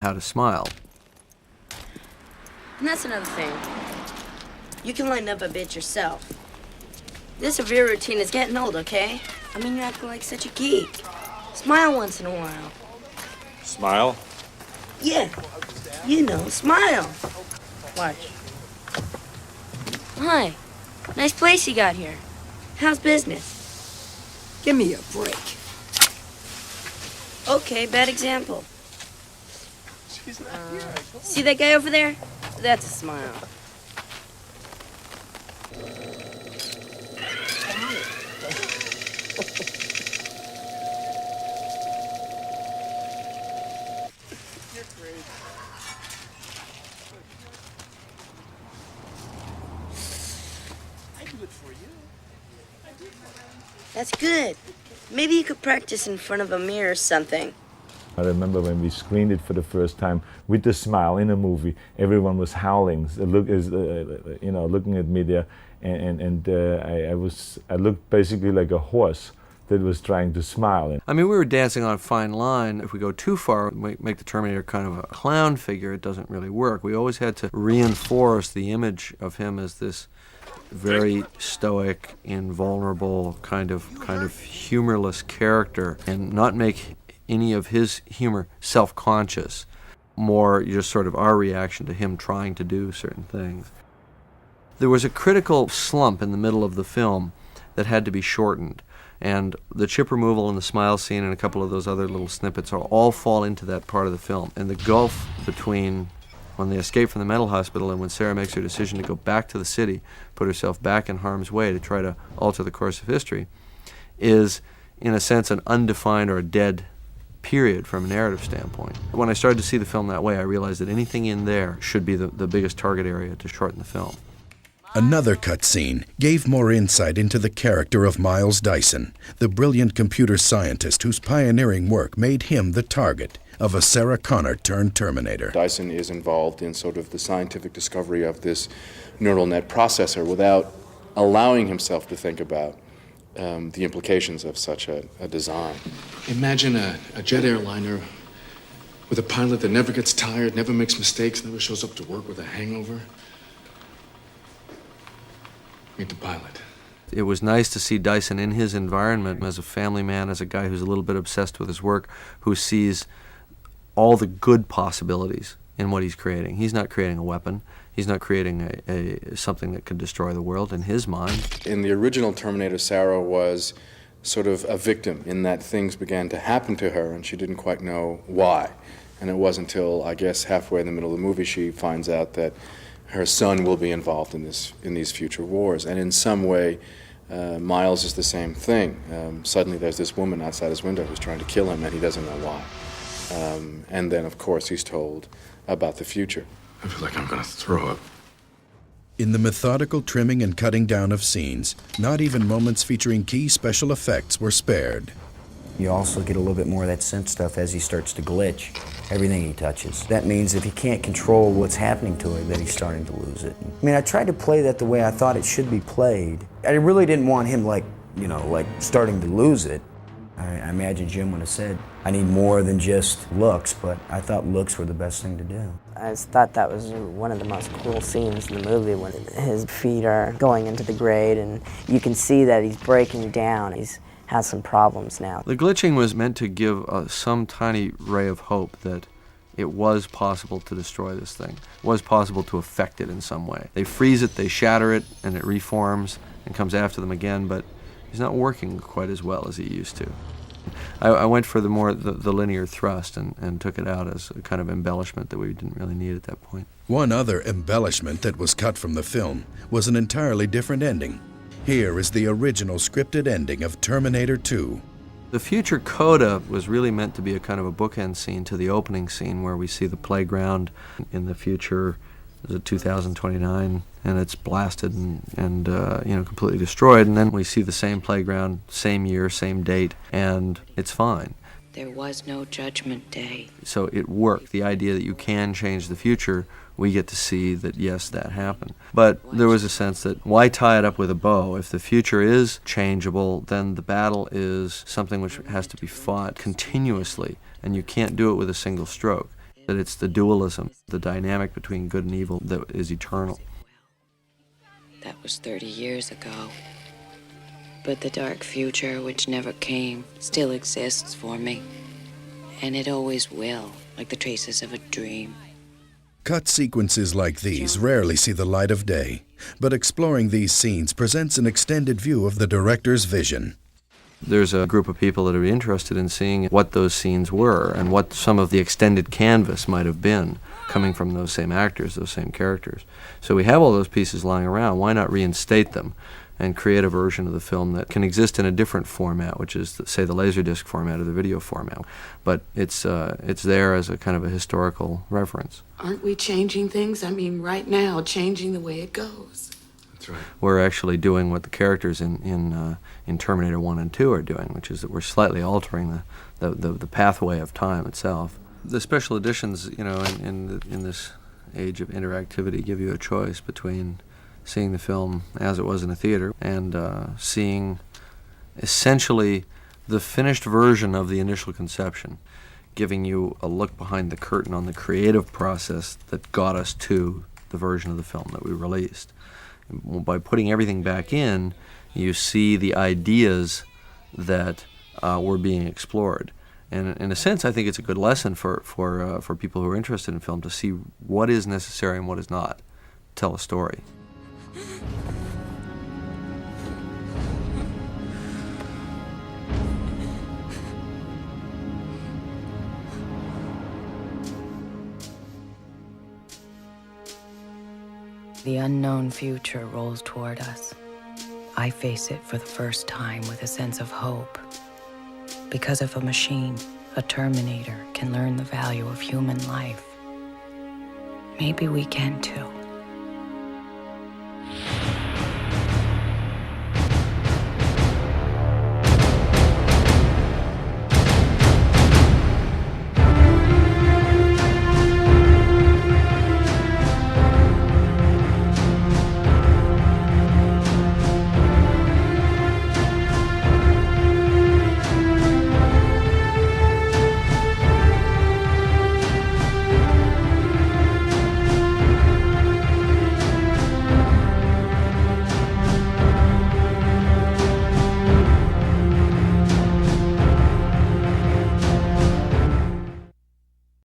how to smile. And that's another thing. You can lighten up a bit yourself. This severe routine is getting old, okay? I mean, you're acting like such a geek. Smile once in a while. Smile? Yeah, you know, smile. Watch. Hi, nice place you got here. How's business? Give me a break. Okay, bad example. See that guy over there? That's a smile. That's good. Maybe you could practice in front of a mirror or something. I remember when we screened it for the first time with the smile in a movie, everyone was howling, looking at me there, and I looked basically like a horse that was trying to smile. I mean, we were dancing on a fine line. If we go too far, make the Terminator kind of a clown figure, it doesn't really work. We always had to reinforce the image of him as this very stoic, invulnerable, kind of humorless character, and not make any of his humor self-conscious, more just sort of our reaction to him trying to do certain things. There was a critical slump in the middle of the film that had to be shortened, and the chip removal and the smile scene and a couple of those other little snippets all fall into that part of the film. And the gulf between when they escape from the mental hospital and when Sarah makes her decision to go back to the city, put herself back in harm's way to try to alter the course of history, is, in a sense, an undefined or a dead period from a narrative standpoint. When I started to see the film that way, I realized that anything in there should be the biggest target area to shorten the film. Another cut scene gave more insight into the character of Miles Dyson, the brilliant computer scientist whose pioneering work made him the target of a Sarah Connor-turned Terminator. Dyson is involved in sort of the scientific discovery of this neural net processor without allowing himself to think about the implications of such a design. Imagine a jet airliner with a pilot that never gets tired, never makes mistakes, never shows up to work with a hangover. Meet the pilot. It was nice to see Dyson in his environment as a family man, as a guy who's a little bit obsessed with his work, who sees all the good possibilities in what he's creating. He's not creating a weapon. He's not creating something that could destroy the world in his mind. In the original Terminator, Sarah was sort of a victim in that things began to happen to her and she didn't quite know why. And it wasn't until, I guess, halfway in the middle of the movie she finds out that her son will be involved in these future wars. And in some way, Miles is the same thing. Suddenly there's this woman outside his window who's trying to kill him and he doesn't know why. And then, of course, he's told about the future. I feel like I'm going to throw up. In the methodical trimming and cutting down of scenes, not even moments featuring key special effects were spared. You also get a little bit more of that synth stuff as he starts to glitch everything he touches. That means if he can't control what's happening to him, that he's starting to lose it. I mean, I tried to play that the way I thought it should be played. I really didn't want him like starting to lose it. I imagine Jim would have said, I need more than just looks, but I thought looks were the best thing to do. I thought that was one of the most cool scenes in the movie when his feet are going into the grate and you can see that he's breaking down. He has some problems now. The glitching was meant to give some tiny ray of hope that it was possible to destroy this thing. It was possible to affect it in some way. They freeze it, they shatter it, and it reforms and comes after them again, but he's not working quite as well as he used to. I went for the linear thrust and took it out as a kind of embellishment that we didn't really need at that point. One other embellishment that was cut from the film was an entirely different ending. Here is the original scripted ending of Terminator 2. The future coda was really meant to be a kind of a bookend scene to the opening scene where we see the playground in the future. Is it 2029, and it's blasted and completely destroyed, and then we see the same playground, same year, same date, and it's fine. There was no judgment day. So it worked. The idea that you can change the future, we get to see that, yes, that happened. But there was a sense that why tie it up with a bow? If the future is changeable, then the battle is something which has to be fought continuously, and you can't do it with a single stroke. that it's the dualism, the dynamic between good and evil that is eternal. That was 30 years ago. But the dark future, which never came, still exists for me. And it always will, like the traces of a dream. Cut sequences like these rarely see the light of day, but exploring these scenes presents an extended view of the director's vision. There's a group of people that are interested in seeing what those scenes were and what some of the extended canvas might have been coming from those same actors, those same characters. So we have all those pieces lying around. Why not reinstate them and create a version of the film that can exist in a different format, which is, say, the Laserdisc format or the video format. But it's there as a kind of a historical reference. Aren't we changing things? I mean, right now, changing the way it goes. That's right. We're actually doing what the characters in Terminator 1 and 2 are doing, which is that we're slightly altering the pathway of time itself. The special editions, you know, in this age of interactivity, give you a choice between seeing the film as it was in a theater and seeing essentially the finished version of the initial conception, giving you a look behind the curtain on the creative process that got us to the version of the film that we released. By putting everything back in, you see the ideas that were being explored. And in a sense, I think it's a good lesson for people who are interested in film to see what is necessary and what is not to tell a story. The unknown future rolls toward us. I face it for the first time with a sense of hope. Because if a machine, a Terminator, can learn the value of human life, maybe we can too.